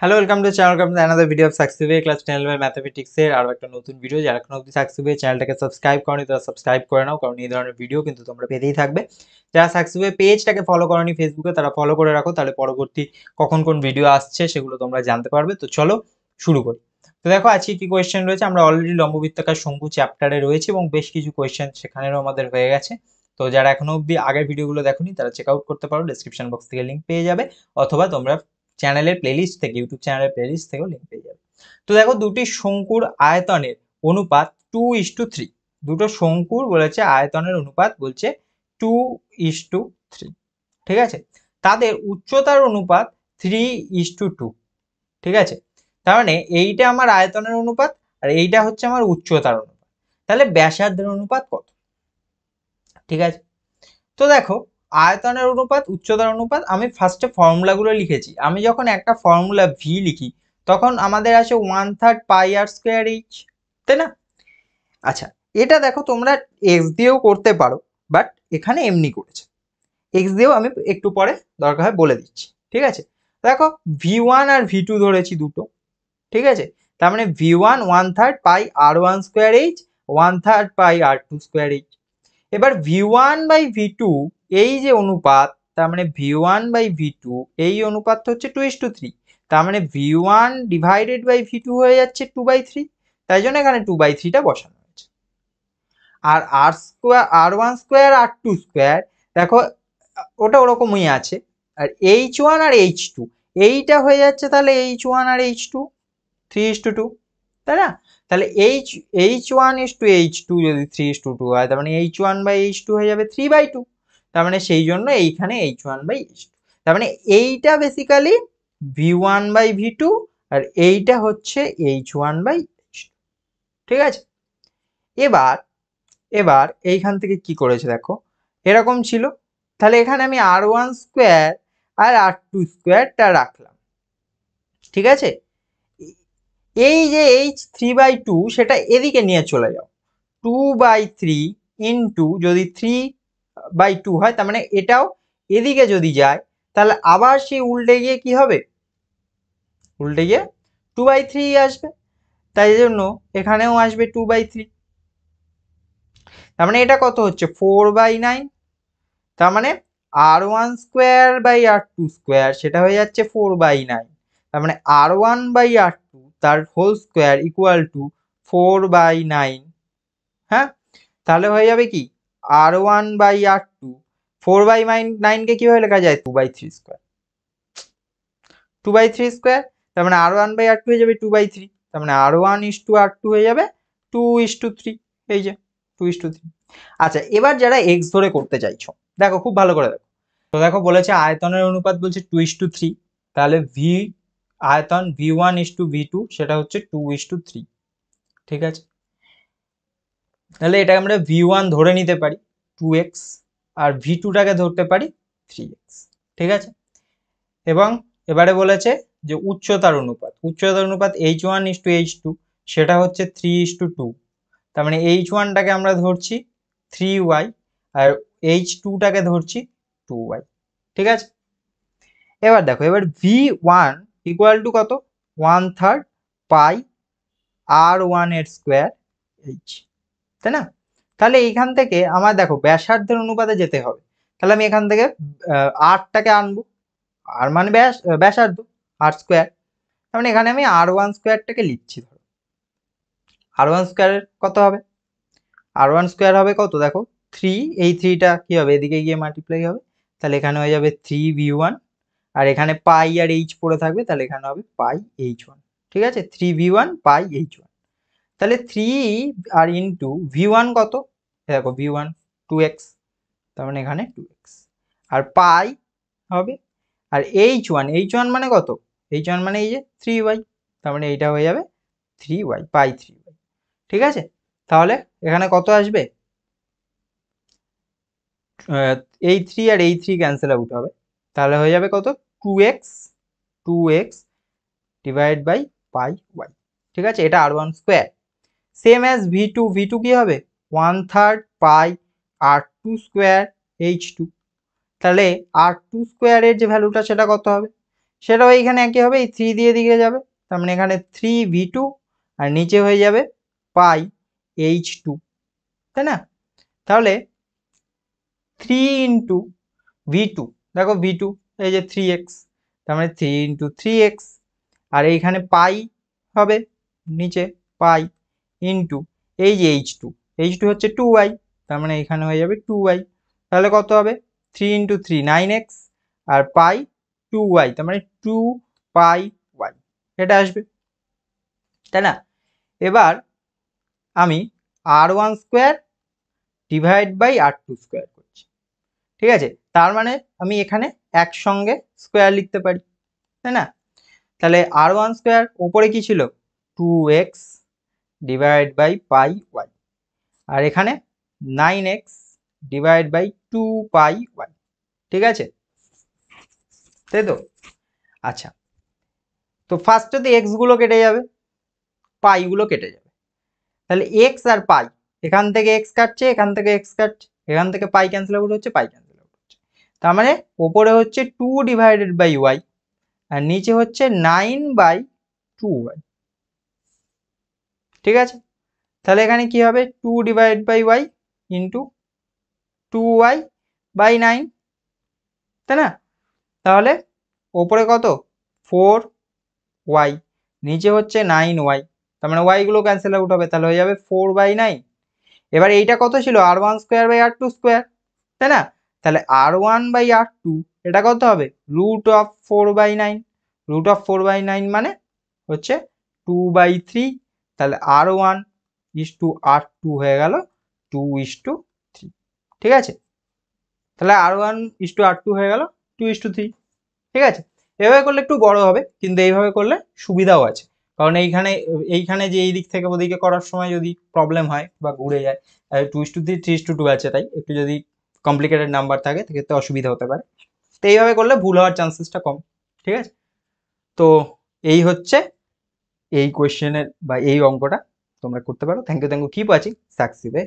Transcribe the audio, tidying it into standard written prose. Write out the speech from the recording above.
Hello, welcome to channel, welcome to another video of success way class 10 এর ম্যাথমেটিক্সের আরও একটা নতুন ভিডিও। যারা এখনো অবধি সাকসেস ওয়ে চ্যানেলটাকে সাবস্ক্রাইব করনি তারা সাবস্ক্রাইব করে নাও, কারণ এই ধরনের ভিডিও কিন্তু তোমরা পেতেই থাকবে। যারা সাকসেস ওয়ে পেজটাকে ফলো করনি ফেসবুকে, তারা ফলো করে রাখো, তাহলে পরবর্তী কখন কোন ভিডিও আসছে সেগুলো তোমরা জানতে পারবে। তো চলো শুরু করি। তো দেখো আজকে কি কোয়েশ্চেন রয়েছে। আমরা অলরেডি লম্ববৃত্তাকার শঙ্কু চ্যাপ্টারে রয়েছে এবং বেশ কিছু কোয়েশ্চেন সেখানেও আমাদের হয়ে গেছে। তো যারা এখনো অবধি আগের ভিডিওগুলো দেখোনি তারা চেক আউট করতে পারো, ডেসক্রিপশন বক্স থেকে লিঙ্ক পেয়ে যাবে, অথবা তোমরা চ্যানেলের প্লেলিস্ট থেকে, ইউটিউব চ্যানেলের প্লেলিস্ট থেকেও লিঙ্ক পেয়ে যাবে। তো দেখো দুটি শঙ্কুর আয়তনের অনুপাত 2:3। দুটো শঙ্কুর বলেছে আয়তনের অনুপাত বলছে 2:3, ঠিক আছে। তাদের উচ্চতার অনুপাত 3:2, ঠিক আছে। তার মানে এইটা আমার আয়তনের অনুপাত আর এইটা হচ্ছে আমার উচ্চতার অনুপাত। তাহলে ব্যাসার্ধের অনুপাত কত? ঠিক আছে। তো দেখো আয়তনের অনুপাত উচ্চতার অনুপাত, আমি ফার্স্টে ফর্মুলাগুলো লিখেছি। আমি যখন একটা ফর্মুলা ভি লিখি তখন আমাদের আছে 1/3 পাই আর স্কোয়ার এইচ, তাই না? আচ্ছা, এটা দেখো তোমরা এক্স দিয়েও করতে পারো, বাট এখানে এমনি করেছে। এক্স দিয়েও আমি একটু পরে দরকার হয় বলে দিচ্ছি, ঠিক আছে। দেখো V1 আর V2 ধরেছি দুটো, ঠিক আছে। তার মানে V1 1/3 পাই R1 স্কোয়ার এইচ, 1/3 পাই R2 স্কোয়ার এইচ। এবার V1/V2 এই যে অনুপাত, তার মানে V1 বাই V2 এই অনুপাতটা হচ্ছে 2:3। তার মানে V1 ডিভাইডেড বাই V2 হয়ে যাচ্ছে 2/3। তাই জন্য এখানে 2/3টা বসানো হয়েছে। আর R1 স্কোয়ার R2 স্কোয়ার দেখো ওটা ওরকমই আছে। আর H1 আর H2 এইটা হয়ে যাচ্ছে তাহলে H1 আর H2 3:2, তাই না? তাহলে H1:H2 যদি 3:2 হয়, তার মানে H1/H2 হয়ে যাবে 3/2। তার মানে সেই জন্য এইখানে H1/H2। তার মানে এইটা বেসিক্যালি V1/V2 আর এইটা হচ্ছে H1/H2, ঠিক আছে। এবার এবার এইখান থেকে কি করেছে দেখো, এরকম ছিল। তাহলে এখানে আমি R1 স্কোয়ার আর R2 স্কোয়ারটা রাখলাম, ঠিক আছে। এই যে H3/2 সেটা এদিকে নিয়ে চলে যাও, 2/3 ইন্টু যদি 3/2 হয়, তার মানে এটাও এদিকে যদি যায় তাহলে আবার সেই উল্টে গিয়ে কি হবে, উল্টে গিয়ে 2/3 আসবে। তাই জন্য এখানেও আসবে 2/3। তার মানে এটা কত হচ্ছে 4/9। তার মানে R1 square by R2 square সেটা হয়ে যাচ্ছে 4/9। তার মানে R1/R2 তার হোল স্কোয়ার ইকুয়াল টু 4/9। হ্যাঁ, তাহলে হয়ে যাবে কি R1/R2, 4/9 কে কিভাবে লেখা যায় 2/3 স্কোয়ার, 2/3 স্কোয়ার। তার মানে R1/R2 হয়ে যাবে 2/3। তার মানে R1:R2 হয়ে যাবে 2:3, এই যে 2:3। আচ্ছা, এবার যারা এক্স ধরে করতে চাইছো দেখো খুব ভালো করে দেখো। তো দেখো বলেছে আয়তনের অনুপাত বলছে 2:3, তাহলে আয়তন V1:V2 সেটা হচ্ছে 2:3, ঠিক আছে। তাহলে এটা আমরা V1 ধরে নিতে পারি 2x আর V2টাকে ধরতে পারি 3x, ঠিক আছে। এবং এবারে বলেছে যে উচ্চতার অনুপাত H1:H2 সেটা হচ্ছে 3:2। তার মানে H1টাকে আমরা ধরছি 3y আর H2টাকে ধরছি 2y, ঠিক আছে। এবার দেখো এবার V1 ইকুয়াল টু কত, 1/3 পাই R1 এর স্কোয়ার H, তাই না? তাহলে এইখান থেকে আমার দেখো ব্যাসার্ধের অনুপাতে যেতে হবে। তাহলে আমি এখান থেকে আরটাকে আনবো, আর মানে ব্যাসার্ধ আর স্কোয়ার। তার মানে এখানে আমি R1 স্কোয়ারটাকে লিখছি। ধরো R1 স্কোয়ারের কত হবে, R1 স্কোয়ার হবে কত দেখো 3, এই 3টা কি হবে এদিকে গিয়ে মাল্টিপ্লাই হবে, তাহলে এখানে হয়ে যাবে 3V1 আর এখানে পাই আর এইচ পড়ে থাকবে, তাহলে এখানে হবে পাই H1, ঠিক আছে। 3V1 পাই H1, তাহলে 3 আর ইন্টু V1 কত দেখো V1 2x, তার মানে এখানে 2x আর পাই হবে। আর H1 মানে কত, H1 মানে এই যে 3y, তার মানে এইটা হয়ে যাবে 3y, পাই 3y, ঠিক আছে। তাহলে এখানে কত আসবে, এই 3 আর এই 3 ক্যান্সেল আউট হবে, তাহলে হয়ে যাবে কত 2x divide by pi y, ঠিক আছে। এটা R1 square. Same as V2 কি হবে 1/3 পাই R2 স্কোয়ার H2। তাহলে R2 স্কোয়ারের যে ভ্যালুটা সেটা কত হবে, সেটাও এইখানে একই হবে, এই 3 দিয়ে দিকে যাবে, তার মানে এখানে 3v2 আর নিচে হয়ে যাবে পাই h2, তাই না? তাহলে 3 ইন্টু v2, দেখো v2 এই যে 3x, তার মানে 3 ইন্টু 3x, আর এইখানে পাই হবে নিচে পাই ইন্টু এই যে h2, h2 হচ্ছে 2y, তার মানে এখানে হয়ে যাবে 2y। তাহলে কত হবে? 3 ইন্টু 3 9x আর পাই 2y, তার মানে 2 পাই y, এটা আসবে, তাই না? এবার আমি r1 square divide by r2 square করছি, ঠিক আছে? তার মানে আমি এখানে একসঙ্গে স্কোয়ার লিখতে পারি, তাই না? তাহলে r1 স্কোয়ার ওপরে কি ছিল 2x divide by pi y, আর এখানে 9x divide by 2 pi Y, ঠিক আছে? তাই তো? আচ্ছা, তো ফার্স্টেতে এক্স গুলো কেটে যাবে, পাই গুলো কেটে যাবে, তাহলে এক্স আর পাই, এখান থেকে এক্স কাটছে, এখান থেকে এক্স কাটছে, এখান থেকে পাই ক্যান্সেল আউট হচ্ছে, পাই ক্যান্সেল আউট হচ্ছে, তার মানে ওপরে হচ্ছে 2 ডিভাইডেড বাই ওয়াই আর নিচে হচ্ছে 9 বাই 2y, ঠিক আছে? তাহলে এখানে কি হবে 2 divide by Y into 2y by 9, তাই না? তাহলে ওপরে কত 4y, নিচে হচ্ছে 9y, তার মানে y গুলো ক্যান্সেল আউট হবে, তাহলে হয়ে যাবে 4/9। এবার এইটা কত ছিল r1 square by r2 square, তাই না? তাহলে r1 বাই r2 এটা কত হবে রুট অফ 4/9, রুট অফ 4/9 মানে হচ্ছে 2/3, তাহলে r1 ইস টু r2 হয়ে গেল 2:3, ঠিক আছে? তাহলে r1 ইস টু r2 হয়ে গেল 2:3, ঠিক আছে? এভাবে করলে একটু বড় হবে, কিন্তু এইভাবে করলে সুবিধাও আছে, কারণ এইখানে এইখানে যে এই দিক থেকে ওদিকে করার সময় যদি প্রবলেম হয় বা ঘুরে যায়, 2:3 3:2 আছে, তাই একটু যদি কমপ্লিকেটেড নাম্বার থাকে সেক্ষেত্রে অসুবিধা হতে পারে, তো এইভাবে করলে ভুল হওয়ার চান্সেসটা কম, ঠিক আছে? তো এই হচ্ছে এই কোয়েশ্চেনের বা এই অঙ্কটা তোমরা করতে পারো। Thank you, keep watching সাকসিবে।